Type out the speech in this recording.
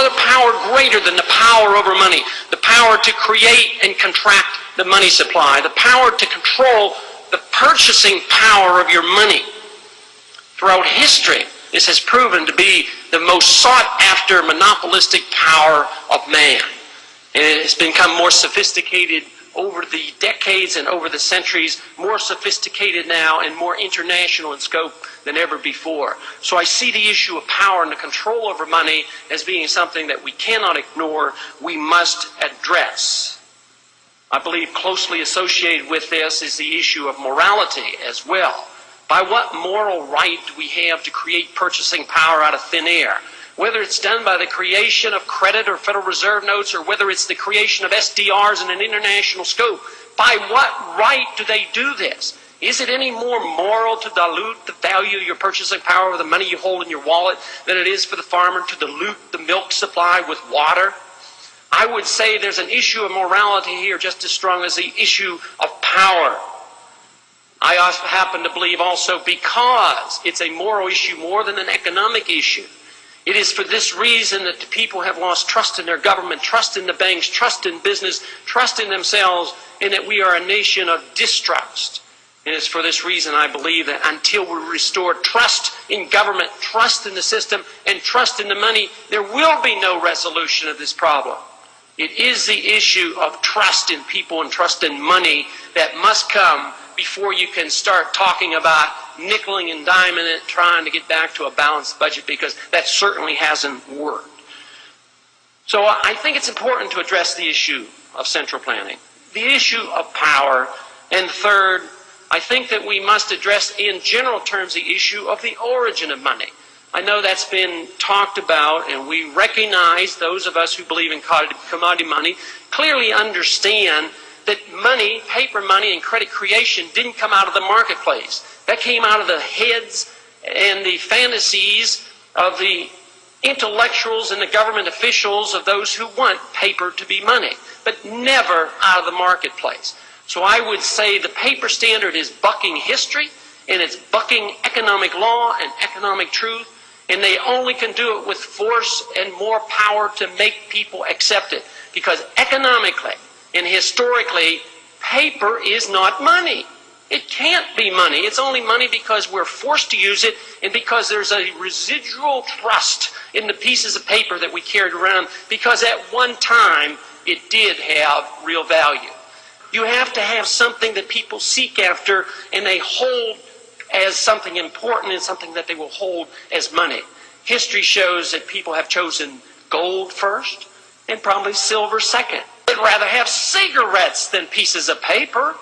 other power greater than the power over money. The power to create and contract the money supply. The power to control the purchasing power of your money. Throughout history, this has proven to be the most sought-after monopolistic power of man. And it has become more sophisticated over the decades and over the centuries, more sophisticated now and more international in scope than ever before. So I see the issue of power and the control over money as being something that we cannot ignore, we must address. I believe closely associated with this is the issue of morality as well. By what moral right do we have to create purchasing power out of thin air? Whether it's done by the creation of credit or Federal Reserve notes, or whether it's the creation of SDRs in an international scope, by what right do they do this? Is it any more moral to dilute the value of your purchasing power of the money you hold in your wallet than it is for the farmer to dilute the milk supply with water? I would say there's an issue of morality here just as strong as the issue of power. I also happen to believe also, because it's a moral issue more than an economic issue, it is for this reason that the people have lost trust in their government, trust in the banks, trust in business, trust in themselves, and that we are a nation of distrust. And it's for this reason I believe that until we restore trust in government, trust in the system, and trust in the money, there will be no resolution of this problem. It is the issue of trust in people and trust in money that must come before you can start talking about nickeling and diming it, trying to get back to a balanced budget, because that certainly hasn't worked. So I think it's important to address the issue of central planning, the issue of power, and third, I think that we must address in general terms the issue of the origin of money. I know that's been talked about, and we recognize, those of us who believe in commodity money, clearly understand that money, paper money and credit creation didn't come out of the marketplace. That came out of the heads and the fantasies of the intellectuals and the government officials of those who want paper to be money, but never out of the marketplace. So I would say the paper standard is bucking history, and it's bucking economic law and economic truth, and they only can do it with force and more power to make people accept it. Because economically and historically, paper is not money. It can't be money. It's only money because we're forced to use it, and because there's a residual trust in the pieces of paper that we carried around, because at one time it did have real value. You have to have something that people seek after and they hold as something important and something that they will hold as money. History shows that people have chosen gold first and probably silver second. They'd rather have cigarettes than pieces of paper.